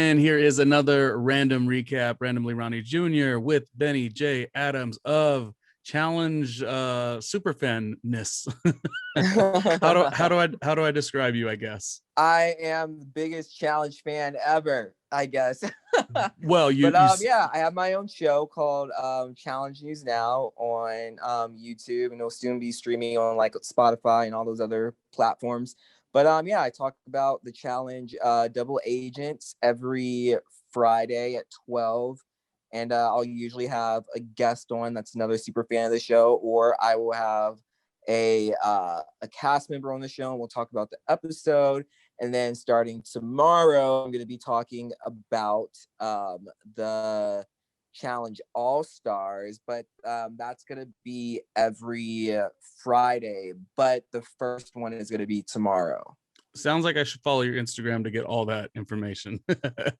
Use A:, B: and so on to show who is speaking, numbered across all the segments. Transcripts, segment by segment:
A: And here is another random recap, Randomly Ronnie Jr. with Benny J. Adams of Challenge superfanness. how do I describe you, I guess?
B: I am the biggest Challenge fan ever, I guess.
A: Well,
B: yeah, I have my own show called Challenge News Now on YouTube, and it'll soon be streaming on like Spotify and all those other platforms. But yeah, I talk about the challenge double agents every Friday at 12. And I'll usually have a guest on that's another super fan of the show, or I will have a cast member on the show, and we'll talk about the episode. And then starting tomorrow, I'm going to be talking about the challenge Allstars, but that's going to be every Friday. But the first one is going to be tomorrow.
A: Sounds like I should follow your Instagram to get all that information.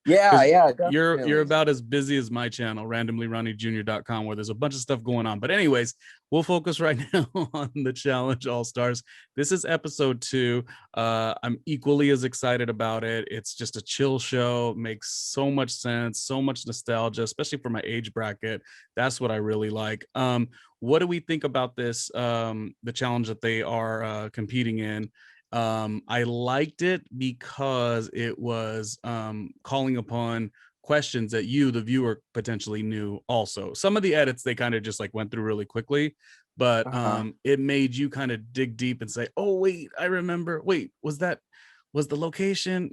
B: Yeah,
A: you're about as busy as my channel, randomlyronniejr.com, where there's a bunch of stuff going on. But anyways, we'll focus right now on the challenge All-Stars. This is episode 2. I'm equally as excited about it. It's just a chill show, makes so much sense, so much nostalgia, especially for my age bracket. That's what I really like. What do we think about this, the challenge that they are competing in? I liked it because it was calling upon questions that you, the viewer, potentially knew also. Some of the edits they kind of just like went through really quickly, but it made you kind of dig deep and say, oh wait, I remember, wait, was the location,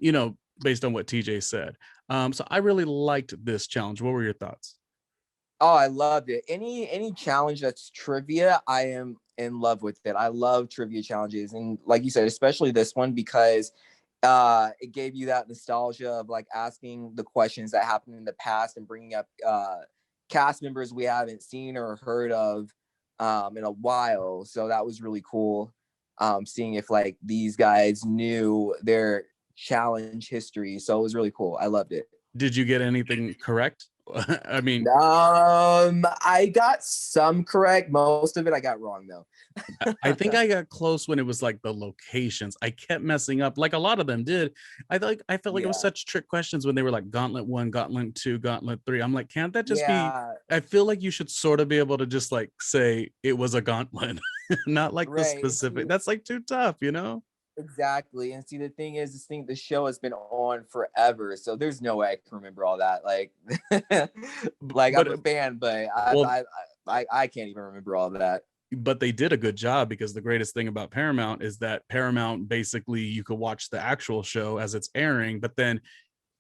A: based on what TJ said. So I really liked this challenge. What were your thoughts?
B: Oh, I loved it. Any challenge that's trivia, I am in love with it. I love trivia challenges, and like you said, especially this one, because it gave you that nostalgia of like asking the questions that happened in the past and bringing up cast members we haven't seen or heard of in a while. So that was really cool, seeing if like these guys knew their challenge history. So it was really cool. I loved it.
A: Did you get anything correct? I mean,
B: I got some correct. Most of it I got wrong though.
A: I think I got close when it was like the locations. I kept messing up, like a lot of them did. I felt like it was such trick questions when they were like Gauntlet 1, Gauntlet 2, Gauntlet 3. I'm like, can't that just be? I feel like you should sort of be able to just like say it was a gauntlet, not like the specific. That's like too tough,
B: Exactly. And see, the thing is, the show has been on forever, so there's no way I can remember all that. Like, I'm a fan, but I can't even remember all of that.
A: But they did a good job, because the greatest thing about Paramount is that Paramount, basically you could watch the actual show as it's airing, but then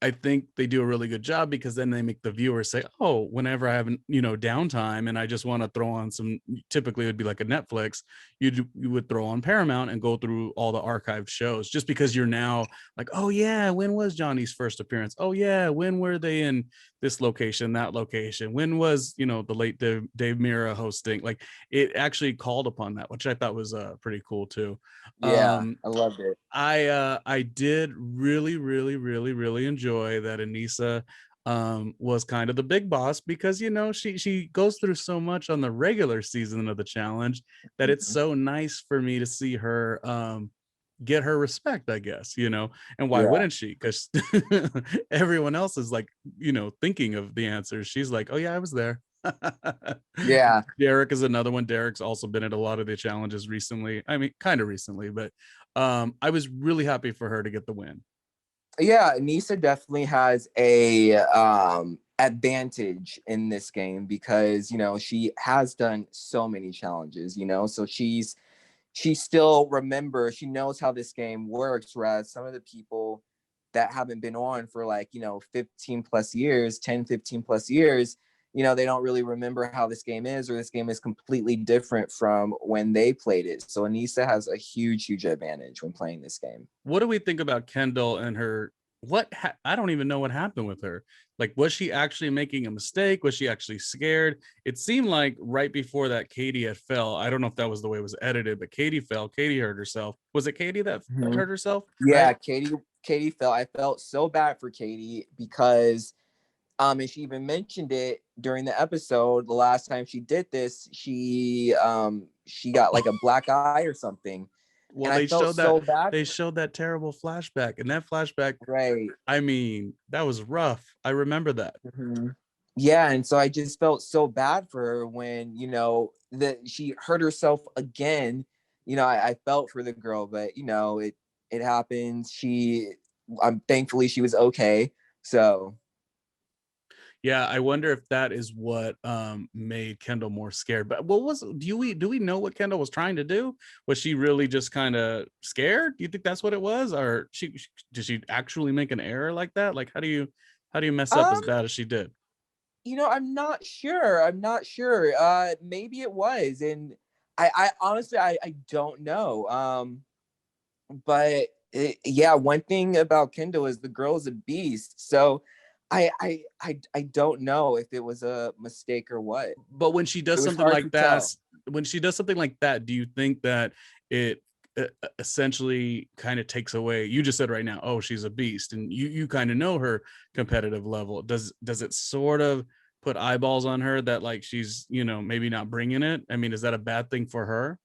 A: I think they do a really good job, because then they make the viewer say, oh, whenever I have, downtime and I just want to throw on some, typically it would be like a Netflix, you would throw on Paramount and go through all the archived shows, just because you're now like, oh yeah, when was Johnny's first appearance? Oh yeah, when were they in this location, that location? When was, the late Dave Mira hosting? Like, it actually called upon that, which I thought was pretty cool too.
B: Yeah, I loved it.
A: I did really, really, really, really enjoy that Anissa was kind of the big boss, because she goes through so much on the regular season of the challenge that it's so nice for me to see her get her respect, I guess, and why wouldn't she? Because everyone else is like, thinking of the answers. She's like, oh yeah, I was there.
B: Yeah.
A: Derek is another one. Derek's also been at a lot of the challenges recently. I mean, kind of recently, but I was really happy for her to get the win.
B: Yeah, Anissa definitely has a advantage in this game, because she has done so many challenges, so she still remembers, she knows how this game works, whereas some of the people that haven't been on for 15 plus years, 10, 15 plus years, they don't really remember how this game is, or this game is completely different from when they played it. So Anissa has a huge advantage when playing this game.
A: What do we think about Kendall and her? I don't even know what happened with her. Like, was she actually making a mistake? Was she actually scared? It seemed like right before that Katie had fell. I don't know if that was the way it was edited, but Katie fell. Katie hurt herself. Was it Katie that hurt herself?
B: Yeah, right? Katie fell. I felt so bad for Katie, because and she even mentioned it during the episode. The last time she did this, she got like a black eye or something.
A: Well,
B: and I felt so bad.
A: they showed that terrible flashback, and that flashback,
B: Right.
A: I mean, that was rough. I remember that.
B: Mhm. Yeah, and so I just felt so bad for her when, that she hurt herself again. I felt for the girl, but it happens. I'm thankfully she was okay. So
A: Yeah, I wonder if that is what made Kendall more scared. But what was do we know what Kendall was trying to do? Was she really just kind of scared? Do you think that's what it was, or did she actually make an error like that? Like, how do you mess up as
B: um,
A: bad as she did?
B: I'm not sure. I'm not sure. Maybe it was, and I honestly I don't know. But yeah, one thing about Kendall is the girl's a beast. So I don't know if it was a mistake or what.
A: But when she
B: It
A: does
B: was
A: something
B: hard to
A: like that,
B: tell.
A: do you think that it essentially kind of takes away? You just said right now, oh, she's a beast, and you kind of know her competitive level. Does it sort of put eyeballs on her that like she's maybe not bringing it? I mean, is that a bad thing for her?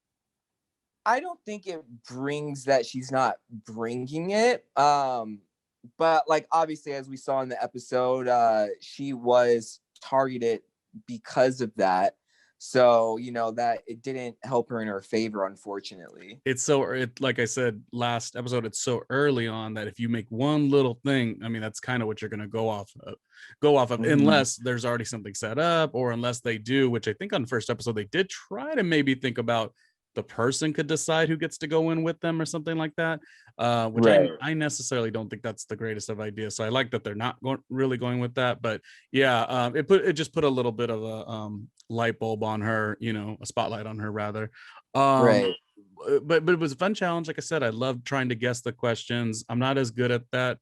B: I don't think it brings that she's not bringing it. But like obviously, as we saw in the episode, she was targeted because of that. So that it didn't help her in her favor, unfortunately.
A: Like I said last episode, it's so early on that if you make one little thing, I mean, that's kind of what you're going to go off of,
B: Mhm.
A: unless there's already something set up, or unless they do, which I think on the first episode they did try to maybe think about the person could decide who gets to go in with them or something like that, which
B: Right.
A: I necessarily don't think that's the greatest of ideas. So I like that they're not really going with that. But yeah, it just put a little bit of a light bulb on her, a spotlight on her rather. um
B: Right.
A: but it was a fun challenge. Like I said, I love trying to guess the questions. I'm not as good at that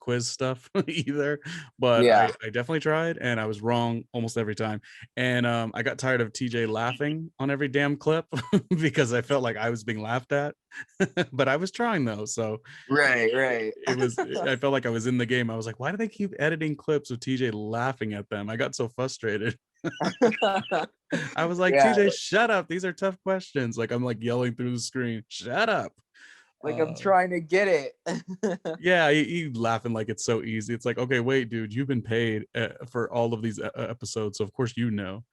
A: quiz stuff either, but
B: Yeah.
A: I definitely tried, and I was wrong almost every time. And I got tired of TJ laughing on every damn clip because I felt like I was being laughed at. But I was trying though, so
B: Right. Right.
A: it was I felt like I was in the game. I was like, why do they keep editing clips of TJ laughing at them? I got so frustrated. I was like,
B: Yeah.
A: TJ, shut up. These are tough questions. Like, I'm like yelling through the screen, shut up.
B: Like I'm
A: Uh,
B: trying to get it.
A: yeah, he laughing like it's so easy. It's like, okay, wait, dude, you've been paid for all of these episodes, so of course you know.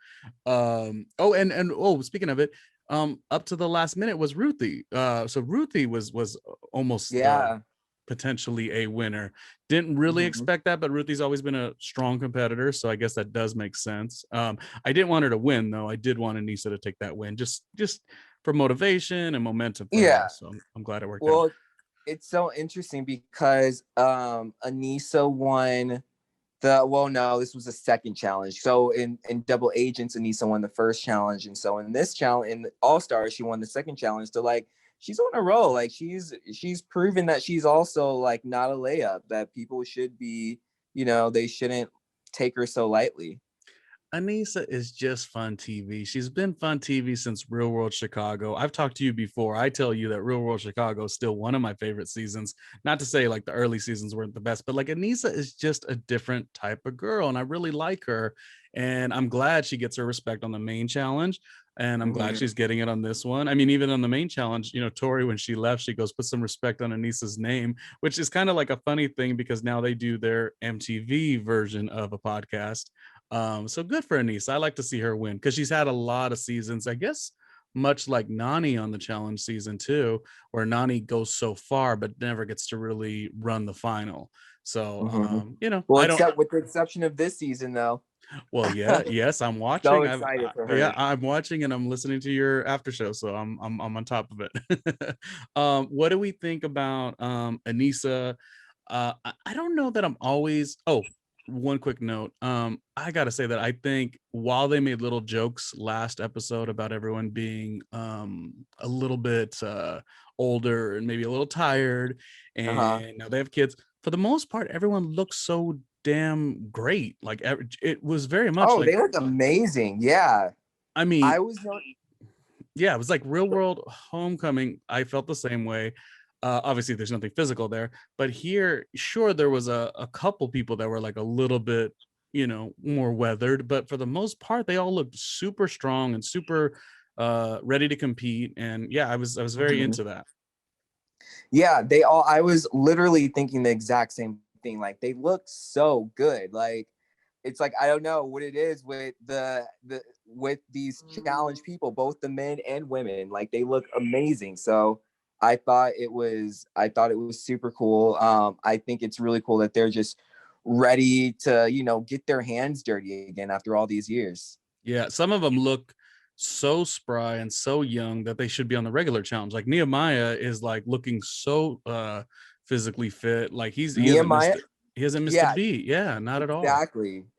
A: Oh, and oh, speaking of it, up to the last minute was Ruthie. So Ruthie was almost
B: Yeah.
A: potentially a winner. Didn't really
B: Mhm.
A: expect that, but Ruthie's always been a strong competitor, so I guess that does make sense. I didn't want her to win though. I did want Anissa to take that win, just for motivation and momentum for her.
B: Yeah.
A: So I'm glad it worked out.
B: Well, it's so interesting because Anissa won no, this was the second challenge. So in Double Agents, Anissa won the first challenge, and so in this challenge in All Stars, she won the second challenge. So like she's on a roll. Like she's proven that she's also like not a layup. That people should be, they shouldn't take her so lightly.
A: Anissa is just fun TV. She's been fun TV since Real World Chicago. I've talked to you before. I tell you that Real World Chicago is still one of my favorite seasons. Not to say like the early seasons weren't the best, but like Anissa is just a different type of girl, and I really like her. And I'm glad she gets her respect on the main challenge. And I'm glad
B: Mhm.
A: she's getting it on this one. I mean, even on the main challenge, Tori, when she left, she goes, put some respect on Anissa's name, which is kind of like a funny thing because now they do their MTV version of a podcast. So good for Anissa. I like to see her win because she's had a lot of seasons, I guess, much like Nani on the challenge season two, where Nani goes so far but never gets to really run the final. So
B: Mhm. Well,
A: I don't.
B: except with the exception of this season, though.
A: Well, yeah, yes, I'm
B: So
A: watching.
B: excited for
A: Yeah,
B: her.
A: I'm watching and I'm listening to your after show, so I'm on top of it. What do we think about Anissa? I don't know that I'm always. Oh, one quick note. I gotta say that I think while they made little jokes last episode about everyone being a little bit older and maybe a little tired,
B: Uh huh.
A: and now they have kids. For the most part, everyone looks so damn great. Like it was very much
B: Oh,
A: like,
B: they look amazing. Yeah.
A: I mean,
B: I was not.
A: yeah, it was like Real World Homecoming. I felt the same way. Obviously, there's nothing physical there, but here, sure, there was a couple people that were like a little bit, more weathered, but for the most part, they all looked super strong and super ready to compete. And yeah, I was very
B: Mhm.
A: into that.
B: Yeah, they all. I was literally thinking the exact same thing. Like they look so good. Like it's like I don't know what it is with with these challenge people, both the men and women. Like they look amazing. So I thought it was super cool. I think it's really cool that they're just ready to get their hands dirty again after all these years.
A: Yeah, some of them look so spry and so young that they should be on the regular challenge. Like Nehemiah is like looking so physically fit. Like
B: Nehemiah,
A: he hasn't missed a
B: yeah,
A: beat. Yeah, not at all.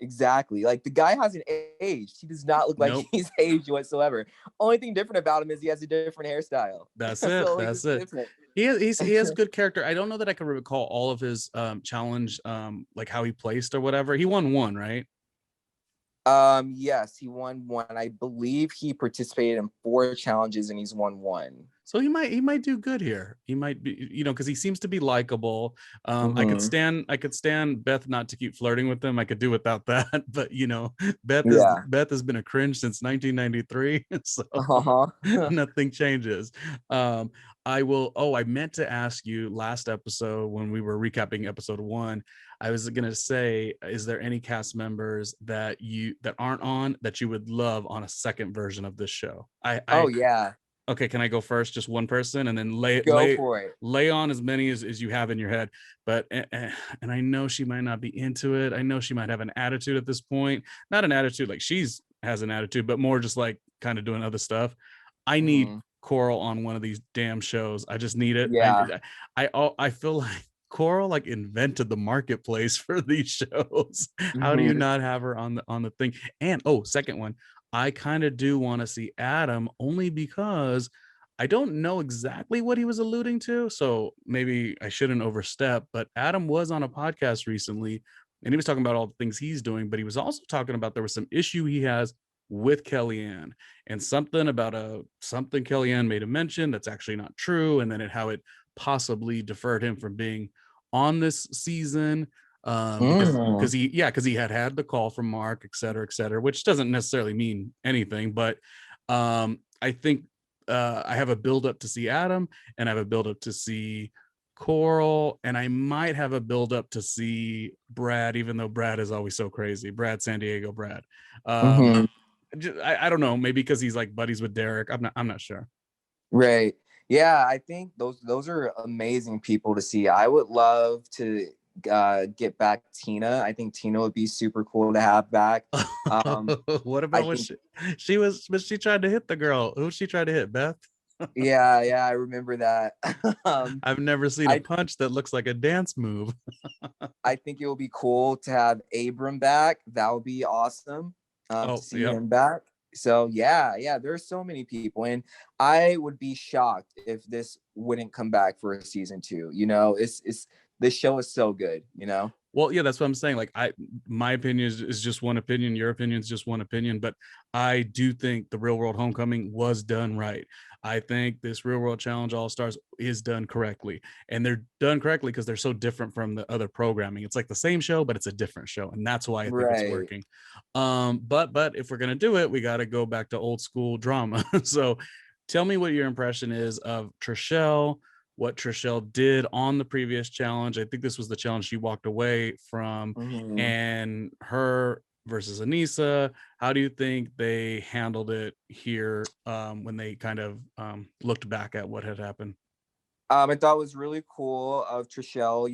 B: exactly. Like the guy hasn't aged. He does not look like
A: Nope.
B: he's aged whatsoever. Only thing different about him is he has a different hairstyle.
A: That's
B: That's the
A: it.
B: only
A: That's
B: thing
A: it.
B: different.
A: He has good character. I don't know that I can recall all of his challenge like how he placed or whatever. He won one, right?
B: Yes, he won one. I believe he participated in 4 challenges and he's won one.
A: So he might do good here. He might be, you know, because he seems to be likable.
B: Mm-hmm.
A: I could stand Beth not to keep flirting with him. I could do without that. But you know,
B: Yeah.
A: Beth has been a cringe since 1993, so
B: Uh-huh.
A: nothing changes. Um, I will. Oh, I meant to ask you last episode when we were recapping episode 1. I was gonna say, is there any cast members that aren't on that you would love on a second version of this show?
B: Oh yeah.
A: Okay, can I go first? Just one person, and then
B: Go for it.
A: lay on as many as you have in your head. But and I know she might not be into it. I know she might have an attitude at this point. Not an attitude like she's has an attitude, but more just like kind of doing other stuff. I need
B: Mm-hmm.
A: Coral on one of these damn shows. I just need it.
B: Yeah.
A: I feel like Coral like invented the marketplace for these shows. How do you
B: Mm-hmm.
A: not have her on the thing? And oh, second one, I kind of do want to see Adam only because I don't know exactly what he was alluding to. So maybe I shouldn't overstep, but Adam was on a podcast recently and he was talking about all the things he's doing, but he was also talking about there was some issue he has with Kellyanne and something about something Kellyanne made a mention that's actually not true. And then how it possibly deferred him from being on this season
B: Mm-hmm.
A: because he had the call from Mark, et cetera, which doesn't necessarily mean anything, but I think I have a build up to see Adam, and I have a build up to see Coral, and I might have a build up to see Brad, even though Brad is always so crazy. Brad San Diego, Brad. Um,
B: Mm-hmm.
A: I don't know, maybe because he's like buddies with Derek. I'm not sure.
B: Right. Yeah, I think those are amazing people to see. I would love to get back Tina. I think Tina would be super cool to have back. Um,
A: What
B: I
A: about what
B: think
A: she was? But she tried to hit the girl. Who she tried to hit? Beth.
B: yeah, I remember that. um,
A: I've never seen a
B: I
A: punch that looks like a dance move.
B: I think it would be cool to have Abram back. That would be awesome. To
A: Oh,
B: see
A: yep.
B: him back. So yeah, there's so many people, and I would be shocked if this wouldn't come back for a season 2. It's this show is so good.
A: Well, yeah, that's what I'm saying. Like, my opinion is just one opinion. Your opinion is just one opinion. But I do think the Real World Homecoming was done right. I think this Real World Challenge All Stars is done correctly, and they're done correctly because they're so different from the other programming. It's like the same show, but it's a different show, and that's why I think it's
B: Right.
A: working. But if we're gonna do it, we got to go back to old school drama. So, tell me what your impression is of Trishelle, what Trishelle did on the previous challenge. I think this was the challenge she walked away from,
B: Mhm.
A: and her versus Anissa. How do you think they handled it here when they kind of looked back at what had happened?
B: I thought it was really cool of Trishelle,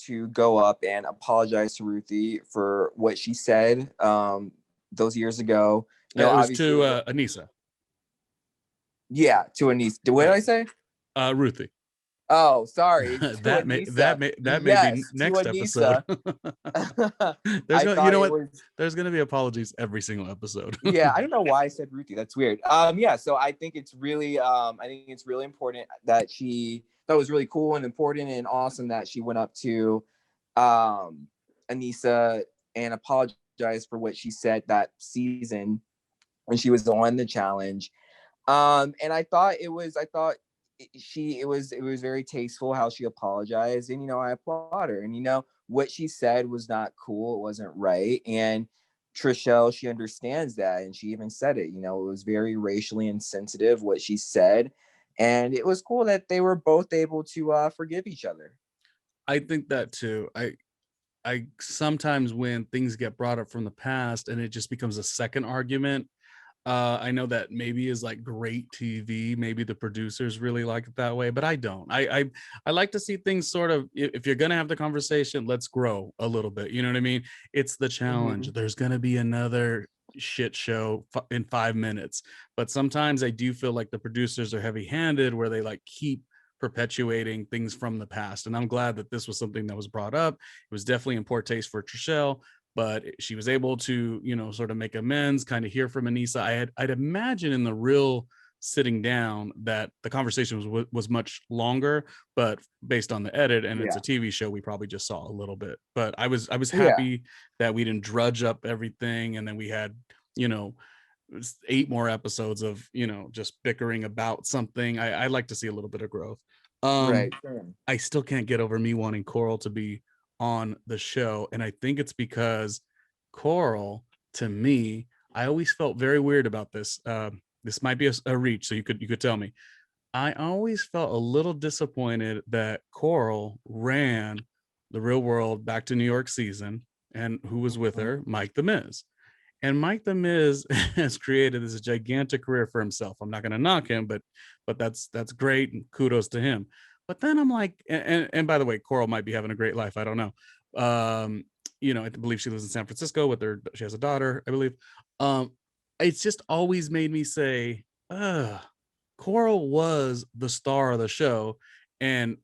B: to go up and apologize to Ruthie for what she said those years ago.
A: It was
B: Obviously,
A: to Anissa.
B: yeah, to Anissa. What did I say?
A: Ruthie.
B: Oh, sorry, to Anissa.
A: that may be
B: Yes, to
A: next episode.
B: Anissa. I
A: You
B: thought
A: know
B: it
A: what?
B: was.
A: There's gonna be apologies every single episode.
B: Yeah, I don't know why I said Ruthie. That's weird. Yeah, so I think it's really important that was really cool and important and awesome that she went up to um Anissa and apologized for what she said that season when she was on the challenge. And it was very tasteful how she apologized, and I applaud her. And what she said was not cool, it wasn't right. And Trishelle, she understands that, and she even said it. It was very racially insensitive what she said, and it was cool that they were both able to forgive each other.
A: I think that too. I sometimes when things get brought up from the past and it just becomes a second argument, I know that maybe is like great TV. Maybe the producers really like it that way, but I don't. I like to see things sort of. If you're gonna have the conversation, let's grow a little bit. You know what I mean? It's the challenge.
B: Mm-hmm.
A: There's gonna be another shit show in 5 minutes, but sometimes I do feel like the producers are heavy-handed, where they like keep perpetuating things from the past. And I'm glad that this was something that was brought up. It was definitely in poor taste for Trishelle, but she was able to, sort of make amends, kind of hear from Anissa. I'd imagine in the real sitting down that the conversation was much longer, but based on the edit and it's
B: Yeah.
A: a TV show, we probably just saw a little bit. But I was
B: Yeah.
A: happy that we didn't drudge up everything, and then we had, you know, 8 more episodes of, just bickering about something. I like to see a little bit of growth.
B: Right.
A: I still can't get over me wanting Coral to be on the show. And I think it's because Coral, to me, I always felt very weird about this. This might be a reach, so you could tell me. I always felt a little disappointed that Coral ran the Real World Back to New York season, and who was with her? Mike the Miz. And Mike the Miz has created this gigantic career for himself. I'm not going to knock him, but that's great, and kudos to him. But then I'm like, and by the way, Coral might be having a great life. I don't know. I believe she lives in San Francisco with her. She has a daughter, I believe. It's just always made me say, Coral was the star of the show, and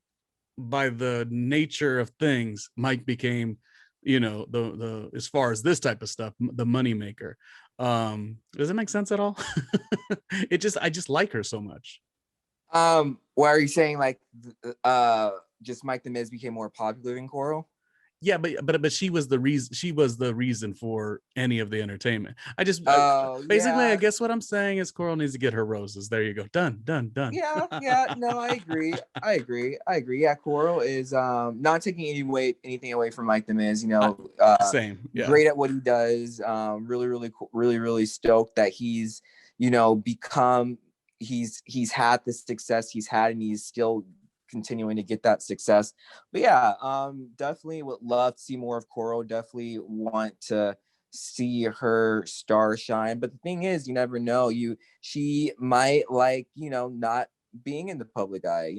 A: by the nature of things, Mike became, the as far as this type of stuff, the money maker. Does it make sense at all? I just like her so much.
B: Why are you saying like just Mike the Miz became more popular than Coral?
A: Yeah, but she was the reason. She was the reason for any of the entertainment. Basically, I
B: Yeah.
A: guess what I'm saying is Coral needs to get her roses. There you go. Done.
B: Yeah, no, I agree. Yeah, Coral is not taking anything away from Mike the Miz,
A: Same. Yeah.
B: great at what he does. Really stoked that he's, become he's had the success he's had, and he's still continuing to get that success. But yeah, definitely would love to see more of Coral. Definitely want to see her star shine. But the thing is, you never know. She might like, not being in the public eye.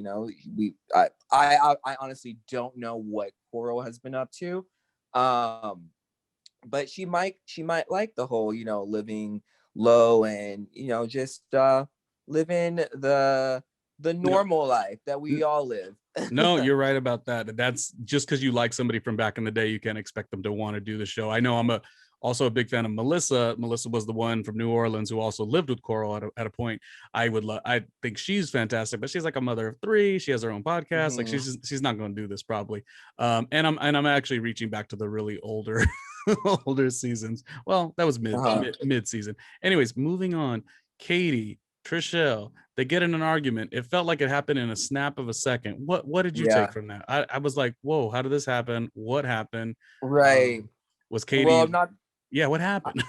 B: I honestly don't know what Coral has been up to. But she might like the whole, living low and, just living the normal life that we all live.
A: No, you're right about that. That's just because you like somebody from back in the day, you can't expect them to want to do the show. I know I'm also a big fan of Melissa. Melissa was the one from New Orleans who also lived with Coral at a point. I think she's fantastic, but she's like a mother of 3. She has her own podcast.
B: Mm-hmm.
A: Like she's not going to do this probably. And I'm actually reaching back to the really older older seasons. Well, that was mid season. Anyways, moving on. Katie, Trishelle, they get in an argument. It felt like it happened in a snap of a second. What did you take from that? I was like, whoa, how did this happen? What happened?
B: Right.
A: Was Katie?
B: Well,
A: Yeah, what happened?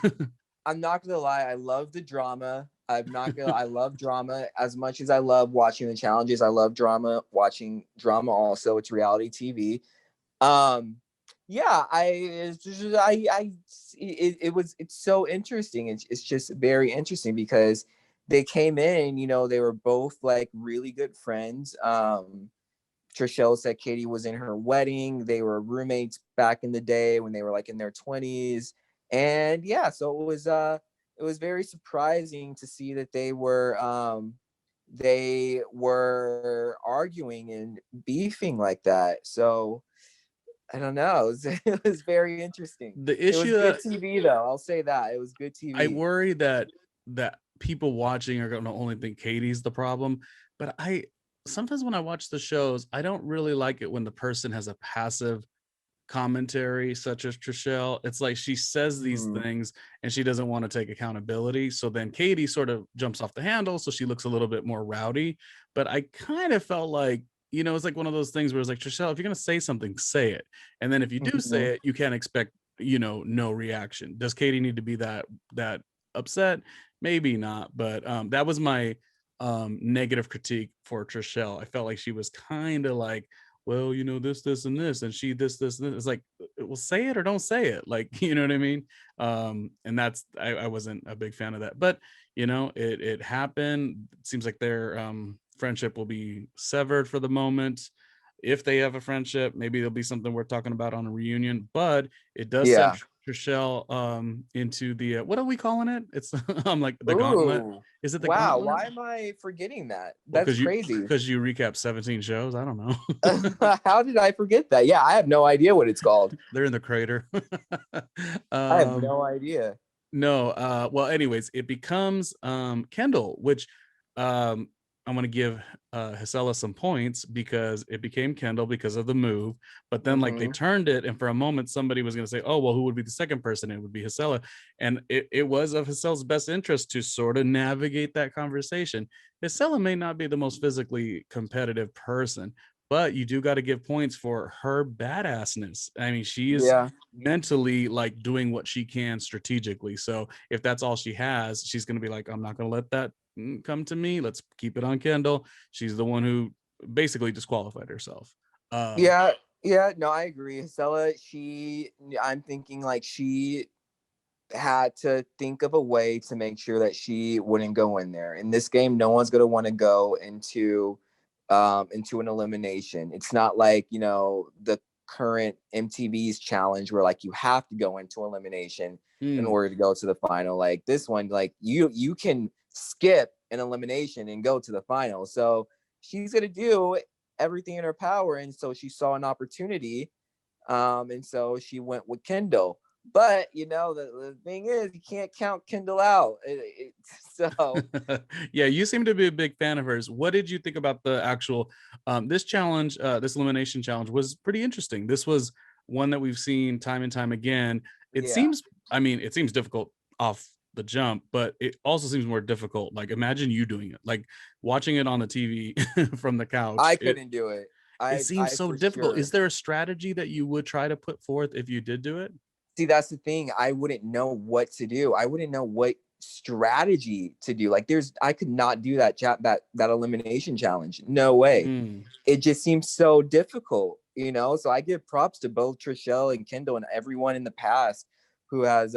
B: I'm not gonna lie. I love the drama. I love drama as much as I love watching the challenges. I love watching drama also. It's reality TV. Yeah, it's so interesting. It's just very interesting because they came in, they were both like really good friends. Trishelle said Katie was in her wedding. They were roommates back in the day when they were like in their 20s. And yeah, so it was very surprising to see that they were arguing and beefing like that. So I don't know. It was very interesting.
A: The issue,
B: it was good TV though. I'll say that it was good TV.
A: I worry that people watching are going to only think Katie's the problem, but sometimes when I watch the shows, I don't really like it when the person has a passive commentary such as Trishelle. It's like she says these things and she doesn't want to take accountability. So then Katie sort of jumps off the handle, so she looks a little bit more rowdy. But I kind of felt like, it's like one of those things where it's like, Trishelle, if you're going to say something, say it. And then if you do say it, you can't expect, no reaction. Does Katie need to be that upset? Maybe not. But that was my negative critique for Trishelle. I felt like she was kind of like, well, you know, this, and this, and she, this, and this. It's like, well, say it or don't say it. Like, you know what I mean? And that's, I wasn't a big fan of that, but you know, it happened. It seems like their friendship will be severed for the moment. If they have a friendship, maybe there'll be something we're talking about on a reunion, but it does send
B: Yeah.
A: Trishelle into the what are we calling it? It's I'm like the gauntlet.
B: Ooh.
A: Is it the
B: Wow.
A: gauntlet?
B: Why am I forgetting that?
A: Well,
B: That's crazy.
A: because you recap 17 shows. I don't know.
B: How did I forget that? Yeah, I have no idea what it's called.
A: They're in the crater.
B: I have
A: um
B: no idea.
A: no, well, anyways, it becomes Kendall, which um I'm gonna give Hisela some points because it became Kendall because of the move, but then like they
B: Mm-hmm.
A: turned it, and for a moment somebody was gonna say, oh well, who would be the second person? It would be Hisela. And it was of Hisela's best interest to sort of navigate that conversation. Hisela may not be the most physically competitive person, but you do got to give points for her badassness. I mean, she is
B: Yeah.
A: mentally like doing what she can strategically. So if that's all she has, she's going to be like, I'm not going to let that come to me. Let's keep it on Kendall. She's the one who basically disqualified herself. Um,
B: Yeah. Yeah. No, I agree. Stella, I'm thinking like she had to think of a way to make sure that she wouldn't go in there. In this game, no one's gonna want to go into an elimination. It's not like, you know, the current MTV's challenge where like you have to go into elimination in
A: mm,
B: order to go to the final. Like this one, like you can skip an elimination and go to the final. So she's gonna do everything in her power. And so she saw an opportunity. And so she went with Kendall. But you know, the thing is, you can't count Kendall out. So
A: yeah, you seem to be a big fan of hers. What did you think about the actual this challenge, this elimination challenge was pretty interesting. This was one that we've seen time and time again. It
B: yeah,
A: seems, I mean, it seems difficult off the jump, but it also seems more difficult. Like imagine you doing it, like watching it on the TV from the couch.
B: I
A: It
B: couldn't do it.
A: it seems
B: I
A: so
B: for
A: difficult. Is
B: sure.
A: there a strategy that you would try to put forth if you did do it?
B: See, that's the thing. I wouldn't know what to do. I wouldn't know what strategy to do. Like I could not do that elimination challenge. No way.
A: Mm.
B: It just seems so difficult, you know. So I give props to both Trishelle and Kendall and everyone in the past who has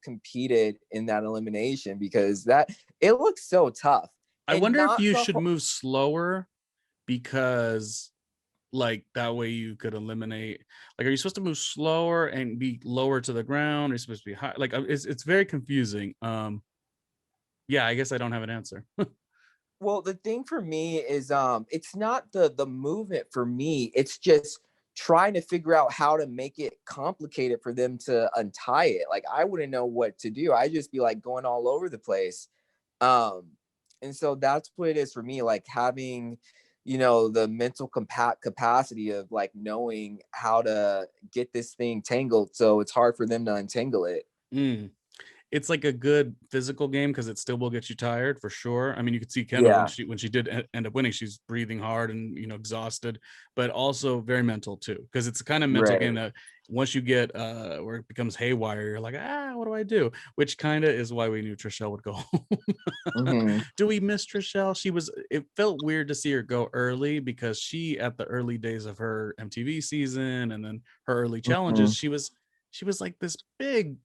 B: competed in that elimination, because that it looks so tough.
A: I
B: And
A: wonder if
B: not
A: you
B: the
A: should
B: whole,
A: move slower because like that way you could eliminate, like are you supposed to move slower and be lower to the ground, or are you supposed to be high? Like it's very confusing. Yeah, I guess I don't have an answer.
B: well, the thing for me is it's not the movement for me. It's just trying to figure out how to make it complicated for them to untie it. Like I wouldn't know what to do. I just be like going all over the place. Um and so that's what it is for me, like having, you know, the mental capacity of like knowing how to get this thing tangled so it's hard for them to untangle it.
A: Mm. It's like a good physical game because it still will get you tired for sure. I mean, you could see Kendall when
B: Yeah.
A: she did end up winning, she's breathing hard and you know exhausted, but also very mental too, because it's a kind of mental game
B: Right.
A: that once you get where it becomes haywire, you're like, what do I do? Which kind of is why we knew Trishelle would go home.
B: Mm-hmm.
A: Do we miss Trishelle? It felt weird to see her go early because she, at the early days of her MTV season and then her early
B: Mm-hmm.
A: challenges, she was like this big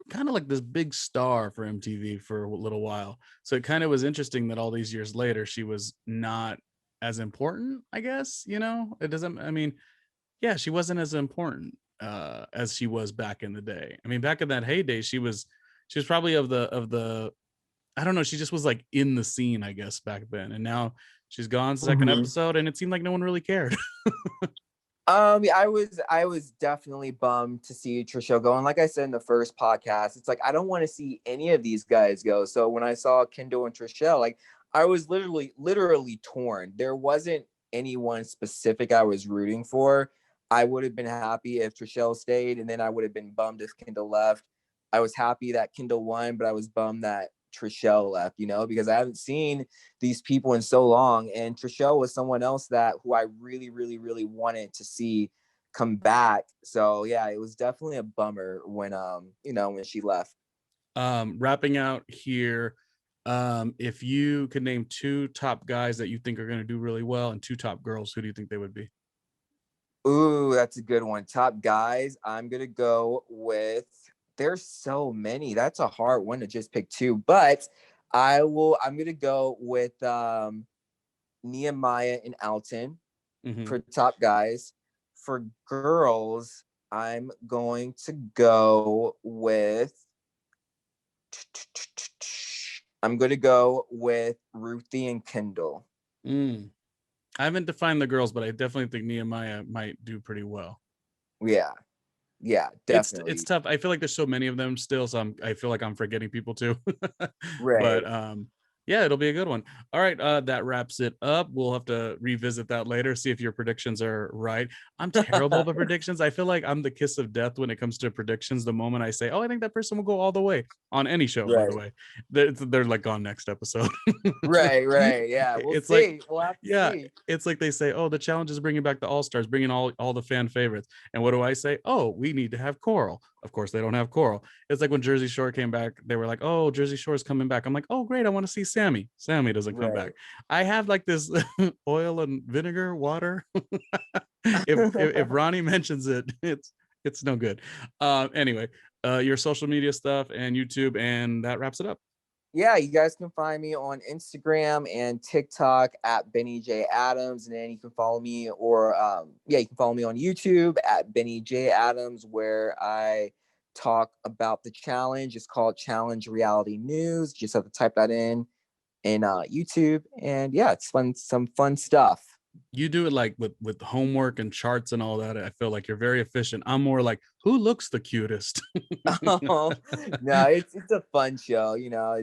A: kind of like this big star for MTV for a little while. So it kind of was interesting that all these years later she was not as important, I guess, you know. It doesn't, I mean, yeah, she wasn't as important as she was back in the day. I mean, back in that heyday, she was probably of the I don't know, she just was like in the scene, I guess, back then. And now she's gone second
B: Mm-hmm.
A: episode and it seemed like no one really cared.
B: Yeah, I was definitely bummed to see Trisha go. And like I said in the first podcast, it's like I don't want to see any of these guys go. So when I saw Kendall and Trishelle, like I was literally torn. There wasn't anyone specific I was rooting for. I would have been happy if Trishelle stayed, and then I would have been bummed if Kendall left. I was happy that Kendall won, but I was bummed that Trishelle left, you know, because I haven't seen these people in so long. And Trishelle was someone else that who I really wanted to see come back. So yeah, it was definitely a bummer when you know, when she left.
A: Wrapping out here, If you could name 2 top guys that you think are going to do really well and 2 top girls, who do you think they would be?
B: Ooh, that's a good one. Top guys, I'm gonna go with. There's so many. That's a hard one to just pick 2, but I'm gonna go with Nehemiah and Alton
A: Mm-hmm.
B: for top guys. For girls, I'm going to go with. I'm gonna go with Ruthie and Kendall.
A: Mm. I haven't defined the girls, but I definitely think Nehemiah might do pretty well.
B: Yeah, yeah,
A: It's
B: definitely.
A: tough. I feel like there's so many of them still, so I feel like I'm forgetting people too.
B: Right.
A: But yeah, it'll be a good one. All right, that wraps it up. We'll have to revisit that later, see if your predictions are right. I'm terrible at predictions. I feel like I'm the kiss of death when it comes to predictions. The moment I say, "Oh, I think that person will go all the way," on any show, by the
B: Right.
A: way, they're like on next episode.
B: Right, right. Yeah, we'll
A: It's like,
B: see. We'll have to
A: yeah,
B: see.
A: it's like they say, "Oh, the challenge is bringing back the All Stars, bringing all the fan favorites." And what do I say? "Oh, we need to have Coral." Of course, they don't have Coral. It's like when Jersey Shore came back, they were like, "Oh, Jersey Shore is coming back." I'm like, "Oh, great, I want to see Sammy." Sammy doesn't come back.
B: Right.
A: I have like this oil and vinegar water. If Ronnie mentions it, it's no good. Anyway, your social media stuff and YouTube, and that wraps it up.
B: Yeah, you guys can find me on Instagram and TikTok at Benny J Adams, and then you can follow me, or yeah, you can follow me on YouTube at Benny J Adams, where I talk about the challenge. It's called Challenge Reality News. Just have to type that in YouTube, and yeah, it's fun, some fun stuff.
A: You do it like with homework and charts and all that. I feel like you're very efficient. I'm more like, who looks the cutest?
B: Oh, no, it's a fun show.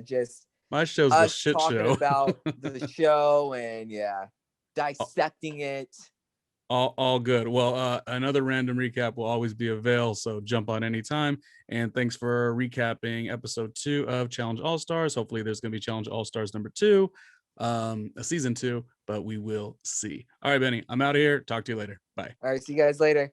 B: Just
A: My show's the
B: us
A: shit
B: talking
A: show.
B: about the show and yeah, dissecting it.
A: All good. Well, another random recap will always be available, so jump on anytime. And thanks for recapping episode 2 of Challenge All Stars. Hopefully, there's going to be Challenge All Stars number 2, a season 2, but we will see. All right, Benny, I'm out of here. Talk to you later. Bye.
B: All right, see you guys later.